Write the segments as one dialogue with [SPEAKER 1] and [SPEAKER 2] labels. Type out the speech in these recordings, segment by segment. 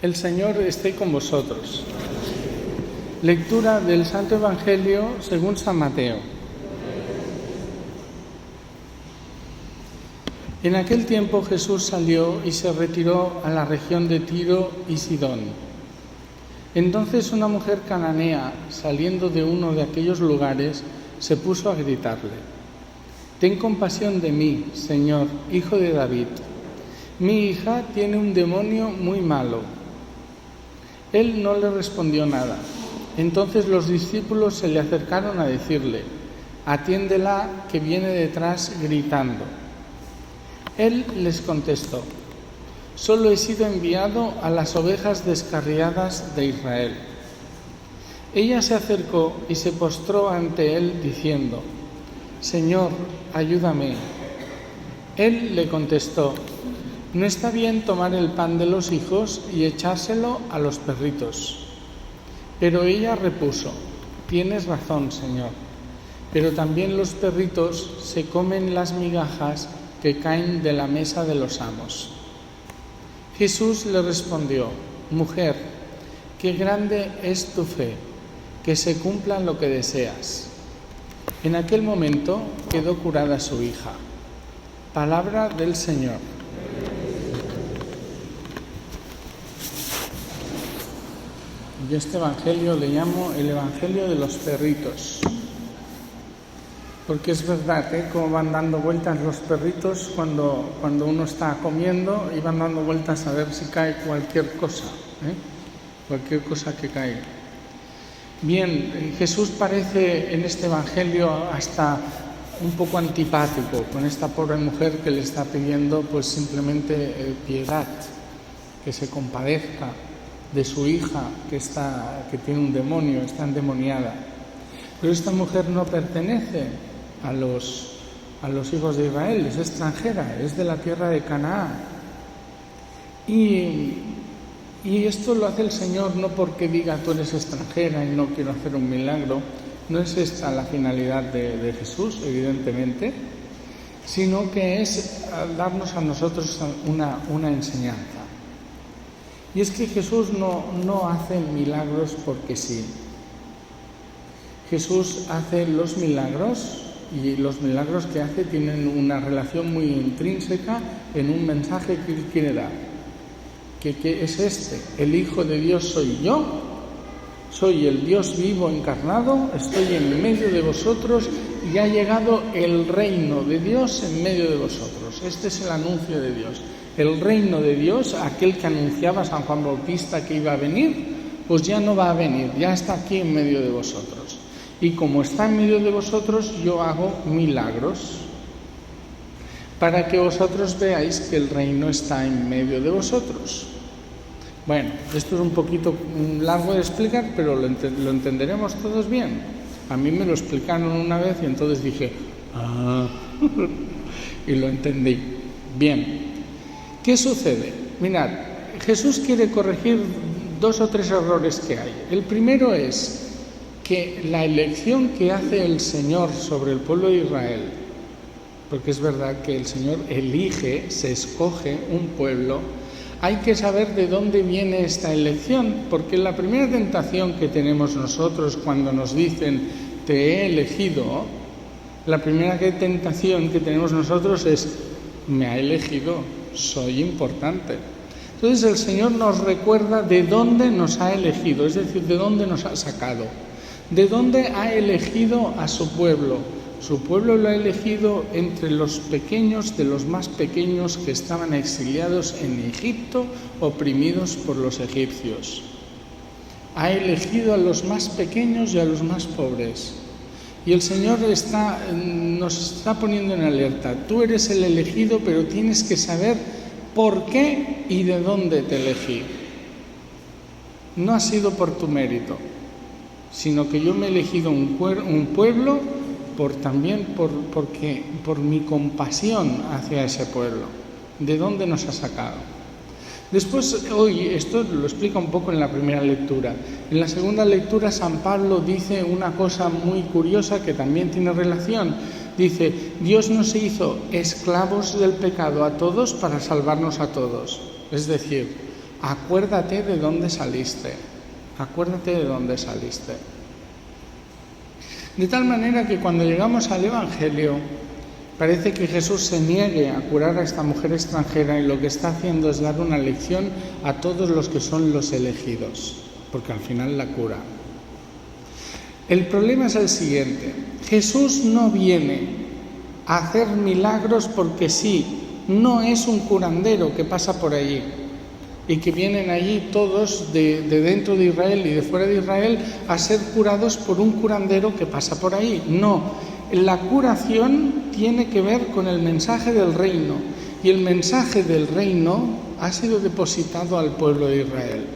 [SPEAKER 1] El Señor esté con vosotros. Lectura del Santo Evangelio según San Mateo. En aquel tiempo Jesús salió y se retiró a la región de Tiro y Sidón. Entonces una mujer cananea, saliendo de uno de aquellos lugares, se puso a gritarle: «Ten compasión de mí, Señor, hijo de David. Mi hija tiene un demonio muy malo». Él no le respondió nada. Entonces los discípulos se le acercaron a decirle: «Atiéndela, que viene detrás gritando». Él les contestó: «Solo he sido enviado a las ovejas descarriadas de Israel». Ella se acercó y se postró ante él diciendo: «Señor, ayúdame». Él le contestó: «No está bien tomar el pan de los hijos y echárselo a los perritos». Pero ella repuso: «Tienes razón, Señor, pero también los perritos se comen las migajas que caen de la mesa de los amos». Jesús le respondió: «Mujer, qué grande es tu fe, que se cumpla lo que deseas». En aquel momento quedó curada su hija. Palabra del Señor. Yo este evangelio le llamo el evangelio de los perritos, porque es verdad, cómo van dando vueltas los perritos cuando uno está comiendo, y van dando vueltas a ver si cae cualquier cosa que caiga. Bien, Jesús parece en este evangelio hasta un poco antipático con esta pobre mujer que le está pidiendo pues simplemente piedad, que se compadezca de su hija que tiene un demonio, está endemoniada. Pero esta mujer no pertenece a los hijos de Israel, es extranjera, es de la tierra de Canaán. Y esto lo hace el Señor no porque diga tú eres extranjera y no quiero hacer un milagro, no es esta la finalidad de Jesús, evidentemente, sino que es darnos a nosotros una enseñanza. Y es que Jesús no hace milagros porque sí. Jesús hace los milagros, y los milagros que hace tienen una relación muy intrínseca en un mensaje que Él quiere dar. Que es este: el Hijo de Dios soy yo, soy el Dios vivo encarnado, estoy en medio de vosotros y ha llegado el reino de Dios en medio de vosotros. Este es el anuncio de Dios. El reino de Dios, aquel que anunciaba San Juan Bautista que iba a venir, pues ya no va a venir, ya está aquí en medio de vosotros. Y como está en medio de vosotros, yo hago milagros para que vosotros veáis que el reino está en medio de vosotros. Bueno, esto es un poquito largo de explicar, pero lo entenderemos todos bien. A mí me lo explicaron una vez y entonces dije, y lo entendí. Bien, ¿qué sucede? Mirad, Jesús quiere corregir 2 o 3 errores que hay. El primero es que la elección que hace el Señor sobre el pueblo de Israel, porque es verdad que el Señor elige, se escoge un pueblo, hay que saber de dónde viene esta elección, porque la primera tentación que tenemos nosotros cuando nos dicen te he elegido, la primera tentación que tenemos nosotros es me ha elegido, soy importante. Entonces el Señor nos recuerda de dónde nos ha elegido, es decir, de dónde nos ha sacado, de dónde ha elegido a su pueblo. Su pueblo lo ha elegido entre los pequeños de los más pequeños que estaban exiliados en Egipto, oprimidos por los egipcios. Ha elegido a los más pequeños y a los más pobres. Y el Señor nos está poniendo en alerta. Tú eres el elegido, pero tienes que saber por qué y de dónde te elegí. No ha sido por tu mérito, sino que yo me he elegido un pueblo también por mi compasión hacia ese pueblo. ¿De dónde nos ha sacado? Después, hoy, esto lo explica un poco en la primera lectura. En la segunda lectura, San Pablo dice una cosa muy curiosa que también tiene relación. Dice, Dios nos hizo esclavos del pecado a todos para salvarnos a todos. Es decir, acuérdate de dónde saliste, acuérdate de dónde saliste. De tal manera que cuando llegamos al Evangelio, parece que Jesús se niegue a curar a esta mujer extranjera, y lo que está haciendo es dar una lección a todos los que son los elegidos, porque al final la cura. El problema es el siguiente: Jesús no viene a hacer milagros porque sí, no es un curandero que pasa por allí y que vienen allí todos de dentro de Israel y de fuera de Israel a ser curados por un curandero que pasa por ahí. No, la curación tiene que ver con el mensaje del reino, y el mensaje del reino ha sido depositado al pueblo de Israel,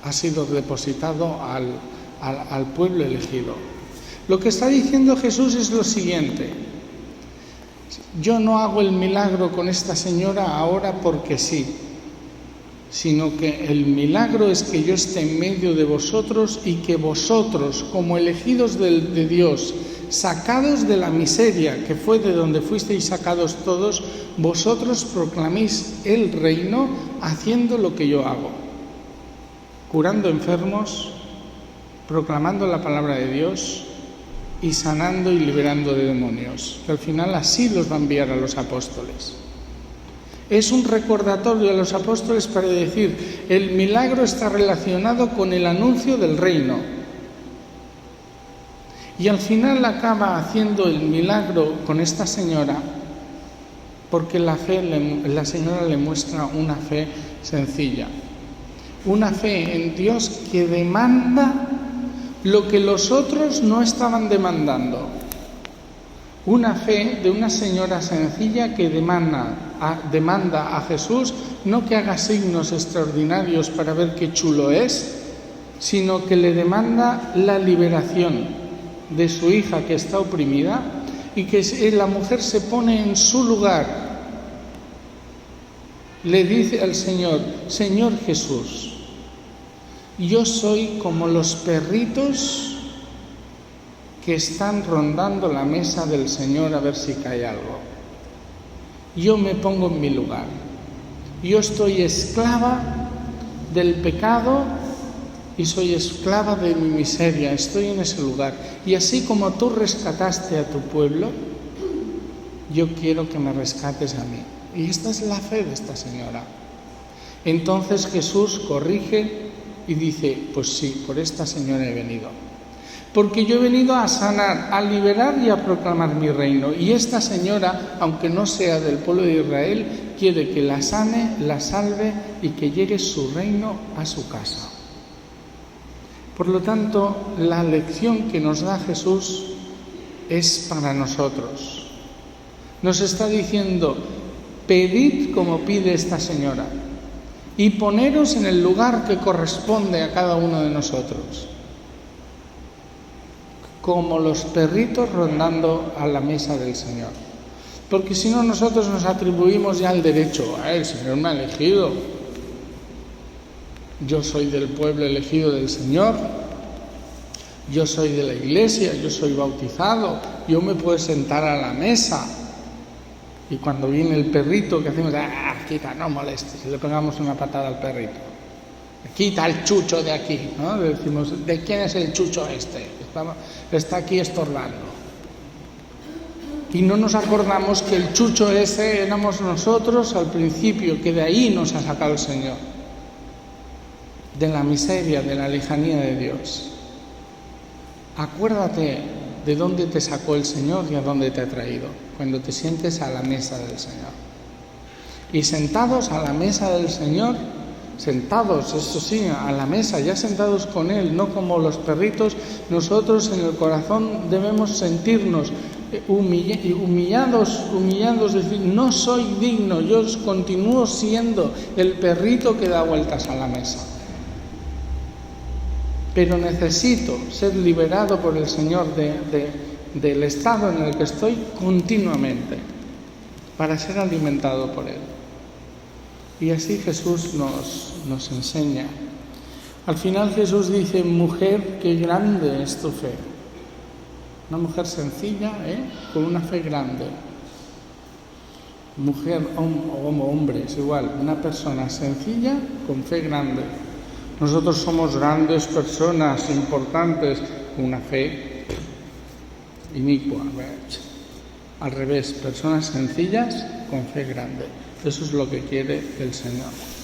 [SPEAKER 1] ha sido depositado al pueblo elegido. Lo que está diciendo Jesús es lo siguiente: yo no hago el milagro con esta señora ahora porque sí, sino que el milagro es que yo esté en medio de vosotros y que vosotros, como elegidos de Dios, sacados de la miseria que fue de donde fuisteis sacados todos, vosotros proclaméis el reino haciendo lo que yo hago, curando enfermos, proclamando la palabra de Dios y sanando y liberando de demonios, que al final así los va a enviar a los apóstoles. Es un recordatorio a los apóstoles para decir: el milagro está relacionado con el anuncio del reino. Y al final acaba haciendo el milagro con esta señora porque la señora le muestra una fe sencilla, una fe en Dios que demanda lo que los otros no estaban demandando. Una fe de una señora sencilla que demanda a Jesús no que haga signos extraordinarios para ver qué chulo es, sino que le demanda la liberación de su hija que está oprimida, y que la mujer se pone en su lugar. Le dice al Señor: Señor Jesús, yo soy como los perritos que están rondando la mesa del Señor a ver si cae algo. Yo me pongo en mi lugar. Yo estoy esclava del pecado y soy esclava de mi miseria. Estoy en ese lugar. Y así como tú rescataste a tu pueblo, yo quiero que me rescates a mí. Y esta es la fe de esta señora. Entonces Jesús corrige y dice: pues sí, por esta señora he venido. Porque yo he venido a sanar, a liberar y a proclamar mi reino. Y esta señora, aunque no sea del pueblo de Israel, quiere que la sane, la salve y que llegue su reino a su casa. Por lo tanto, la lección que nos da Jesús es para nosotros. Nos está diciendo: pedid como pide esta señora y poneros en el lugar que corresponde a cada uno de nosotros, como los perritos rondando a la mesa del Señor. Porque si no, nosotros nos atribuimos ya el derecho: el Señor me ha elegido, yo soy del pueblo elegido del Señor, yo soy de la iglesia, yo soy bautizado, yo me puedo sentar a la mesa. Y cuando viene el perrito, ¿qué hacemos? Quita, no molestes, y le pegamos una patada al perrito. Quita el chucho de aquí, ¿no? Le decimos: ¿de quién es el chucho este? Está aquí estorbando. Y no nos acordamos que el chucho ese éramos nosotros al principio, que de ahí nos ha sacado el Señor, de la miseria, de la lejanía de Dios. Acuérdate de dónde te sacó el Señor y a dónde te ha traído, cuando te sientes a la mesa del Señor. Y sentados a la mesa del Señor, sentados, eso sí, a la mesa, ya sentados con Él, no como los perritos, nosotros en el corazón debemos sentirnos humillados, decir: no soy digno, yo continúo siendo el perrito que da vueltas a la mesa. Pero necesito ser liberado por el Señor del estado en el que estoy continuamente, para ser alimentado por Él. Y así Jesús nos enseña. Al final Jesús dice: mujer, qué grande es tu fe. Una mujer sencilla, con una fe grande. mujer o hombre, es igual, una persona sencilla con fe grande. Nosotros somos grandes personas, importantes, con una fe inicua. Al revés, personas sencillas con fe grande. Eso es lo que quiere el Señor.